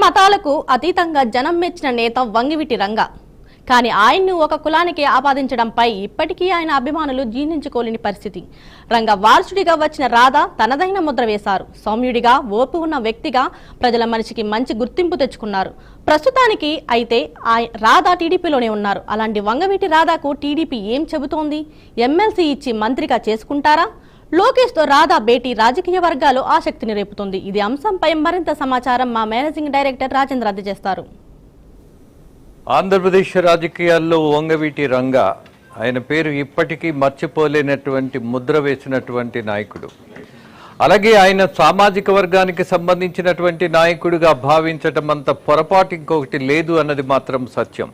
మతాలకు అతీతంగా జనం మెచ్చిన నేత వంగివిటి రంగ. కానీ ఆయన్ను ఒక కులానికి ఆపాదించడంపై ఇప్పటికీ ఆయన అభిమానులు జీర్ణించుకోలేని పరిస్థితి. రంగ వారసుడిగా వచ్చిన రాధ తనదైన ముద్ర వేశారు. సౌమ్యుడిగా ఓర్పు ఉన్న వ్యక్తిగా ప్రజల మనిషికి మంచి గుర్తింపు తెచ్చుకున్నారు. ప్రస్తుతానికి అయితే రాధ టీడీపీలోనే ఉన్నారు. అలాంటి వంగవీటి రాధకు టీడీపీ ఏం చెబుతోంది? ఎమ్మెల్సీ ఇచ్చి మంత్రిగా చేసుకుంటారా? లోకేష్తో రాధా భేటీ రాజకీయ వర్గాలు ఆసక్తిని రేపుతుంది. ఇది అంశంపై మరింత సమాచారం మా మేనేజింగ్ డైరెక్టర్ రాజేంద్ర అందజేస్తారు. ఆంధ్రప్రదేశ్ రాజకీయాల్లో వంగవీటి రంగ, ఆయన పేరు ఇప్పటికీ మర్చిపోలేనటువంటి ముద్ర వేసినటువంటి నాయకుడు. అలాగే ఆయన సామాజిక వర్గానికి సంబంధించినటువంటి నాయకుడిగా భావించటం అంత పొరపాటు ఇంకొకటి లేదు అన్నది మాత్రం సత్యం.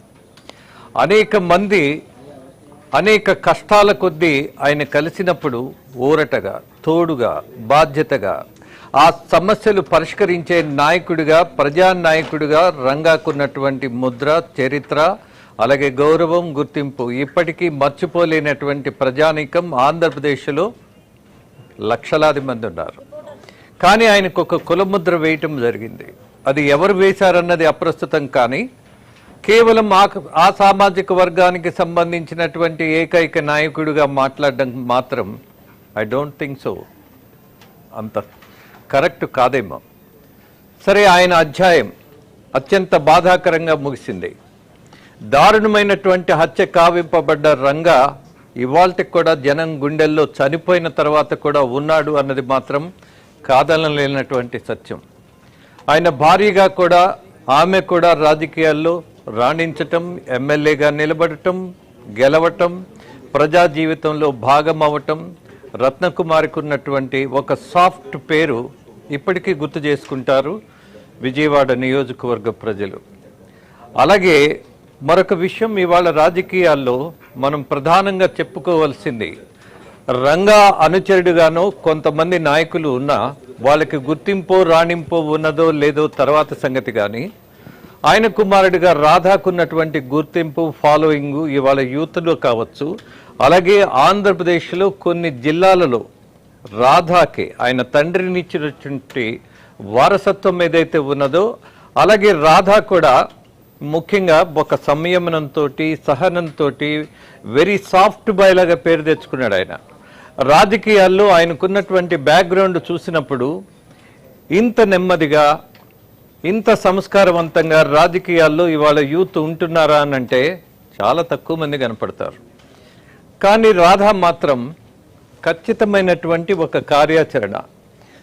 అనేక మంది అనేక కష్టాల కొద్దీ ఆయన కలిసినప్పుడు ఊరటగా, తోడుగా, బాధ్యతగా ఆ సమస్యలు పరిష్కరించే నాయకుడిగా, ప్రజానాయకుడిగా రంగాకున్నటువంటి ముద్ర, చరిత్ర, అలాగే గౌరవం, గుర్తింపు ఇప్పటికీ మర్చిపోలేనటువంటి ప్రజానీకం ఆంధ్రప్రదేశ్లో లక్షలాది మంది ఉన్నారు. కానీ ఆయనకు ఒక కులముద్ర వేయటం జరిగింది. అది ఎవరు వేశారన్నది అప్రస్తుతం. కానీ కేవలం ఆ సామాజిక వర్గానికి సంబంధించినటువంటి ఏకైక నాయకుడిగా మాట్లాడడం మాత్రం ఐ డోంట్ థింక్ సో, అంత కరెక్ట్ కాదేమో. సరే, ఆయన అధ్యాయం అత్యంత బాధాకరంగా ముగిసింది. దారుణమైనటువంటి హత్య కావింపబడ్డ రంగ ఇవాళకి కూడా జనం గుండెల్లో చనిపోయిన తర్వాత కూడా ఉన్నాడు అన్నది మాత్రం కాదనలేనటువంటి సత్యం. ఆయన భార్యగా కూడా ఆమె కూడా రాజకీయాల్లో రాణించటం, ఎమ్మెల్యేగా నిలబడటం, గెలవటం, ప్రజా జీవితంలో భాగం అవ్వటం, రత్నకుమారికి ఉన్నటువంటి ఒక సాఫ్ట్ పేరు ఇప్పటికీ గుర్తు చేసుకుంటారు విజయవాడ నియోజకవర్గ ప్రజలు. అలాగే మరొక విషయం, ఇవాళ రాజకీయాల్లో మనం ప్రధానంగా చెప్పుకోవాల్సింది, రంగా అనుచరుడుగానో కొంతమంది నాయకులు ఉన్నా వాళ్ళకి గుర్తింపో రాణింపో ఉన్నదో లేదో తర్వాత సంగతి. కానీ ఆయన కుమారుడిగా రాధాకున్నటువంటి గుర్తింపు, ఫాలోయింగు ఇవాళ యూత్లో కావచ్చు, అలాగే ఆంధ్రప్రదేశ్లో కొన్ని జిల్లాలలో రాధాకి ఆయన తండ్రినిచ్చినటువంటి వారసత్వం ఏదైతే ఉన్నదో, అలాగే రాధా కూడా ముఖ్యంగా ఒక సంయమనంతో, సహనంతో వెరీ సాఫ్ట్ బాయ్ లాగా పేరు తెచ్చుకున్నాడు. ఆయన రాజకీయాల్లో ఆయనకున్నటువంటి బ్యాక్గ్రౌండ్ చూసినప్పుడు ఇంత నెమ్మదిగా, ఇంత సంస్కారవంతంగా రాజకీయాల్లో ఇవాళ యూత్ ఉంటున్నారా అని అంటే చాలా తక్కువ మంది కనపడతారు. కానీ రాధా మాత్రం ఖచ్చితమైనటువంటి ఒక కార్యాచరణ,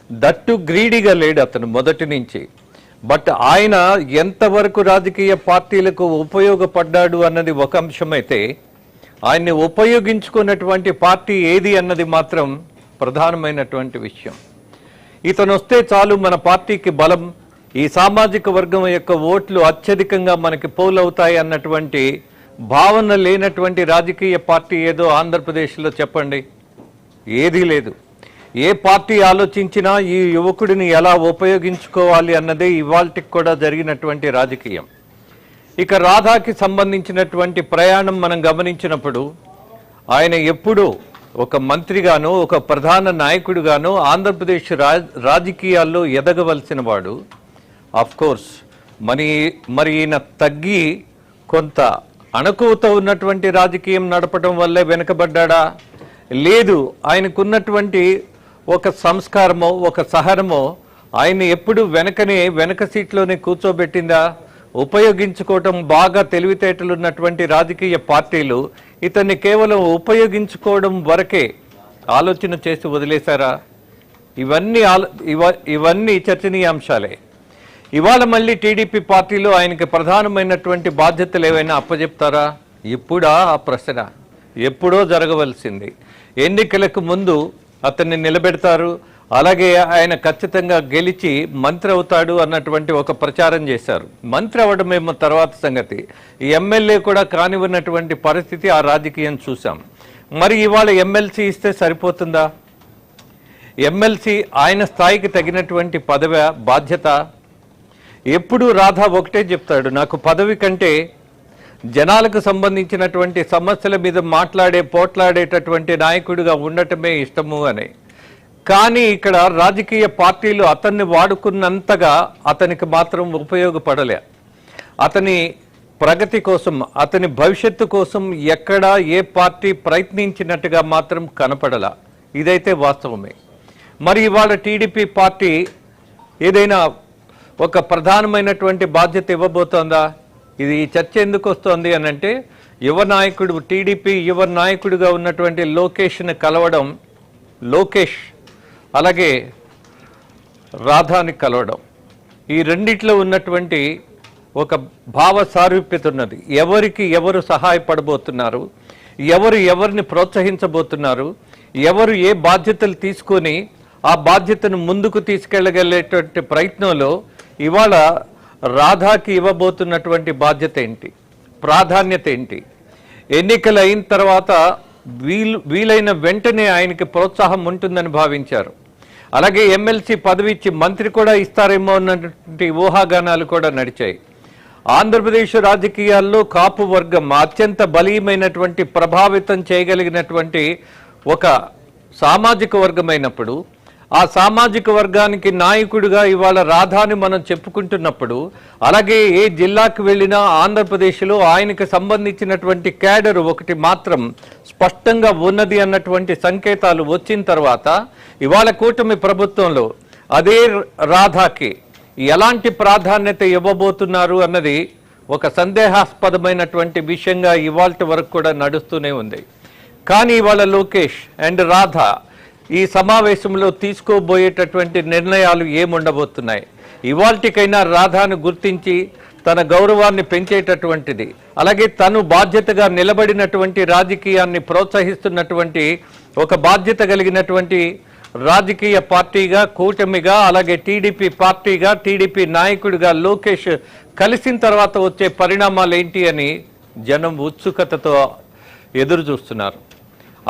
దట్టు గ్రీడీగా లేడు అతను మొదటి నుంచి. బట్ ఆయన ఎంతవరకు రాజకీయ పార్టీలకు ఉపయోగపడ్డాడు అన్నది ఒక అంశమైతే, ఆయన్ని ఉపయోగించుకున్నటువంటి పార్టీ ఏది అన్నది మాత్రం ప్రధానమైనటువంటి విషయం. ఇతను వస్తే చాలు మన పార్టీకి బలం, ఈ సామాజిక వర్గం యొక్క ఓట్లు అత్యధికంగా మనకి పోలవుతాయి అన్నటువంటి భావన లేనటువంటి రాజకీయ పార్టీ ఏదో ఆంధ్రప్రదేశ్లో చెప్పండి? ఏదీ లేదు. ఏ పార్టీ ఆలోచించినా ఈ యువకుడిని ఎలా ఉపయోగించుకోవాలి అన్నదే ఇవాల్టికి కూడా జరిగినటువంటి రాజకీయం. ఇక రాధాకి సంబంధించినటువంటి ప్రయాణం మనం గమనించినప్పుడు, ఆయన ఎప్పుడూ ఒక మంత్రిగానో, ఒక ప్రధాన నాయకుడిగానో ఆంధ్రప్రదేశ్ రాజకీయాల్లో ఎదగవలసిన వాడు. ఆఫ్ కోర్స్ మరి ఈయన తగ్గి కొంత అణకువతో ఉన్నటువంటి రాజకీయం నడపడం వల్లే వెనుకబడ్డా? లేదు, ఆయనకున్నటువంటి ఒక సంస్కారమో, ఒక సహనమో ఆయన ఎప్పుడు వెనక సీట్లోనే కూర్చోబెట్టిందా? ఉపయోగించుకోవటం బాగా తెలివితేటలు ఉన్నటువంటి రాజకీయ పార్టీలు ఇతన్ని కేవలం ఉపయోగించుకోవడం వరకే ఆలోచన చేసి వదిలేశారా? ఇవన్నీ చర్చనీయాంశాలే. ఇవాళ మళ్ళీ టీడీపీ పార్టీలో ఆయనకి ప్రధానమైనటువంటి బాధ్యతలు ఏవైనా అప్పచెప్తారా? ఇప్పుడా? ఆ ప్రశ్న ఎప్పుడో జరగవలసింది. ఎన్నికలకు ముందు అతన్ని నిలబెడతారు, అలాగే ఆయన ఖచ్చితంగా గెలిచి మంత్రి అవుతాడు అన్నటువంటి ఒక ప్రచారం చేశారు. మంత్రి అవ్వడమేమో తర్వాత సంగతి. ఈ ఎమ్మెల్యే కూడా కానివ్వనటువంటి పరిస్థితి ఆ రాజకీయం చూసాం. మరి ఇవాళ ఎమ్మెల్సీ ఇస్తే సరిపోతుందా? ఎమ్మెల్సీ ఆయన స్థాయికి తగినటువంటి పదవి, బాధ్యత. ఎప్పుడు రాధా ఒకటే చెప్తాడు, నాకు పదవి కంటే జనాలకు సంబంధించినటువంటి సమస్యల మీద పోట్లాడేటటువంటి నాయకుడిగా ఉండటమే ఇష్టము అని. కానీ ఇక్కడ రాజకీయ పార్టీలు అతన్ని వాడుకున్నంతగా అతనికి మాత్రం ఉపయోగపడలే. అతని ప్రగతి కోసం, అతని భవిష్యత్తు కోసం ఎక్కడా ఏ పార్టీ ప్రయత్నించినట్టుగా మాత్రం కనపడలా. ఇదైతే వాస్తవమే. మరి ఇవాళ టీడీపీ పార్టీ ఏదైనా ఒక ప్రధానమైనటువంటి బాధ్యత ఇవ్వబోతోందా? ఇది ఈ చర్చ ఎందుకు వస్తోంది అని అంటే, యువ నాయకుడు, టీడీపీ యువ నాయకుడిగా ఉన్నటువంటి లోకేష్ని కలవడం, లోకేష్ అలాగే రాధాని కలవడం, ఈ రెండిట్లో ఉన్నటువంటి ఒక భావ సారూప్యత ఉన్నది. ఎవరికి ఎవరు సహాయపడబోతున్నారు, ఎవరు ఎవరిని ప్రోత్సహించబోతున్నారు, ఎవరు ఏ బాధ్యతలు తీసుకొని ఆ బాధ్యతను ముందుకు తీసుకెళ్ళగలిగేటువంటి ప్రయత్నంలో ఇవాళ రాధాకి ఇవ్వబోతున్నటువంటి బాధ్యత ఏంటి, ప్రాధాన్యత ఏంటి, ఎన్నికలు అయిన తర్వాత వీలైన వెంటనే ఆయనకి ప్రోత్సాహం ఉంటుందని భావించారు. అలాగే ఎమ్మెల్సీ పదవి ఇచ్చి మంత్రి కూడా ఇస్తారేమో అన్నటువంటి ఊహాగానాలు కూడా నడిచాయి. ఆంధ్రప్రదేశ్ రాజకీయాల్లో కాపు వర్గం అత్యంత బలీయమైనటువంటి ప్రభావితం చేయగలిగినటువంటి ఒక సామాజిక వర్గమైనప్పుడు, ఆ సామాజిక వర్గానికి నాయకుడిగా ఇవాళ రాధాని మనం చెప్పుకుంటున్నప్పుడు, అలాగే ఏ జిల్లాకు వెళ్ళినా ఆంధ్రప్రదేశ్లో ఆయనకు సంబంధించినటువంటి క్యాడర్ ఒకటి మాత్రం స్పష్టంగా ఉన్నది అన్నటువంటి సంకేతాలు వచ్చిన తర్వాత ఇవాళ కూటమి ప్రభుత్వంలో అదే రాధాకి ఎలాంటి ప్రాధాన్యత ఇవ్వబోతున్నారు అన్నది ఒక సందేహాస్పదమైనటువంటి విషయంగా ఇవాల్టి వరకు కూడా నడుస్తూనే ఉంది. కానీ ఇవాళ లోకేష్ అండ్ రాధ ఈ సమావేశంలో తీసుకోబోయేటటువంటి నిర్ణయాలు ఏముండబోతున్నాయి? ఇవాల్టికైనా రాధాను గుర్తించి తన గౌరవాన్ని పెంచేటటువంటిది, అలాగే తను బాధ్యతగా నిలబడినటువంటి రాజకీయాన్ని ప్రోత్సహిస్తున్నటువంటి ఒక బాధ్యత కలిగినటువంటి రాజకీయ పార్టీగా, కూటమిగా, అలాగే టీడీపీ పార్టీగా, టీడీపీ నాయకుడిగా లోకేష్ కలిసిన తర్వాత వచ్చే పరిణామాలు ఏంటి అని జనం ఉత్సుకతతో ఎదురు చూస్తున్నారు.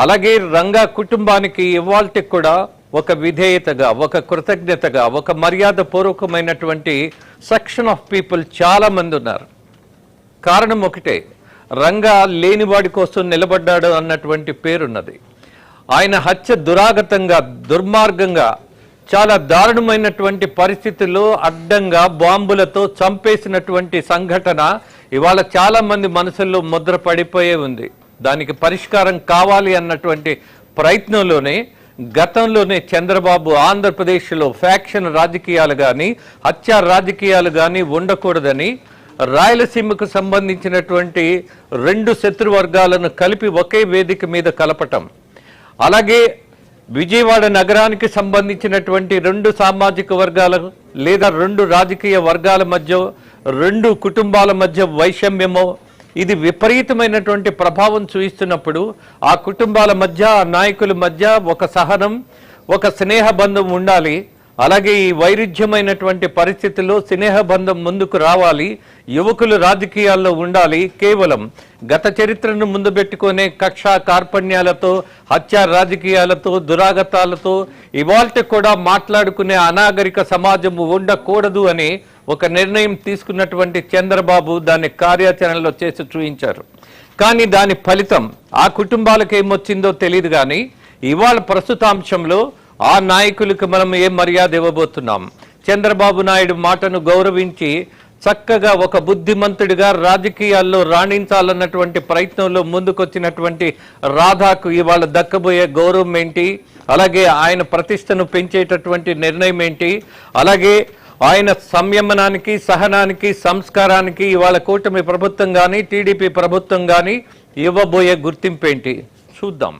అలాగే రంగా కుటుంబానికి ఇవాల్టికి కూడా ఒక విధేయతగా, ఒక కృతజ్ఞతగా, ఒక మర్యాద పూర్వకమైనటువంటి సెక్షన్ ఆఫ్ పీపుల్ చాలా మంది ఉన్నారు. కారణం ఒకటే, రంగా లేనివాడి కోసం నిలబడ్డాడు అన్నటువంటి పేరున్నది. ఆయన హత్య దురాగతంగా, దుర్మార్గంగా, చాలా దారుణమైనటువంటి పరిస్థితుల్లో అడ్డంగా బాంబులతో చంపేసినటువంటి సంఘటన ఇవాళ చాలా మంది మనసుల్లో ముద్ర పడిపోయే ఉంది. దానికి పరిష్కారం కావాలి అన్నటువంటి ప్రయత్నంలోనే గతంలోనే చంద్రబాబు ఆంధ్రప్రదేశ్లో ఫ్యాక్షన్ రాజకీయాలు కానీ, హత్య రాజకీయాలు కానీ ఉండకూడదని రాయలసీమకు సంబంధించినటువంటి రెండు శత్రువర్గాలను కలిపి ఒకే వేదిక మీద కలపటం, అలాగే విజయవాడ నగరానికి సంబంధించినటువంటి రెండు సామాజిక వర్గాలు లేదా రెండు రాజకీయ వర్గాల మధ్య, రెండు కుటుంబాల మధ్య వైషమ్యమో ఇది విపరీతమైనటువంటి ప్రభావం చూపిస్తున్నప్పుడు ఆ కుటుంబాల మధ్య, ఆ నాయకుల మధ్య ఒక సహనం, ఒక స్నేహబంధం ఉండాలి. అలాగే ఈ వైరుధ్యమైనటువంటి పరిస్థితుల్లో స్నేహబంధం ముందుకు రావాలి. యువకులు రాజకీయాల్లో ఉండాలి. కేవలం గత చరిత్రను ముందు పెట్టుకునే కక్ష కార్పణ్యాలతో, హత్య రాజకీయాలతో, దురాగతాలతో ఇవాల్టి కూడా మాట్లాడుకునే అనాగరిక సమాజం ఉండకూడదు అని ఒక నిర్ణయం తీసుకున్నటువంటి చంద్రబాబు దాన్ని కార్యాచరణలో చేసి చూపించారు. కానీ దాని ఫలితం ఆ కుటుంబాలకు ఏమొచ్చిందో తెలియదు. కానీ ఇవాళ ప్రస్తుతాంశంలో ఆ నాయకులకు మనం ఏం మర్యాద ఇవ్వబోతున్నాం? చంద్రబాబు నాయుడు మాటను గౌరవించి చక్కగా ఒక బుద్ధిమంతుడిగా రాజకీయాల్లో రాణించాలన్నటువంటి ప్రయత్నంలో ముందుకొచ్చినటువంటి రాధాకు ఇవాళ దక్కబోయే గౌరవం ఏంటి? అలాగే ఆయన ప్రతిష్టను పెంచేటటువంటి నిర్ణయం ఏంటి? అలాగే ఆయన సంయమనానికి, సహనానికి, సంస్కారానికి ఇవాళ కూటమి ప్రభుత్వం కానీ, టీడీపీ ప్రభుత్వం కానీ ఇవ్వబోయే గుర్తింపు ఏంటి? చూద్దాం.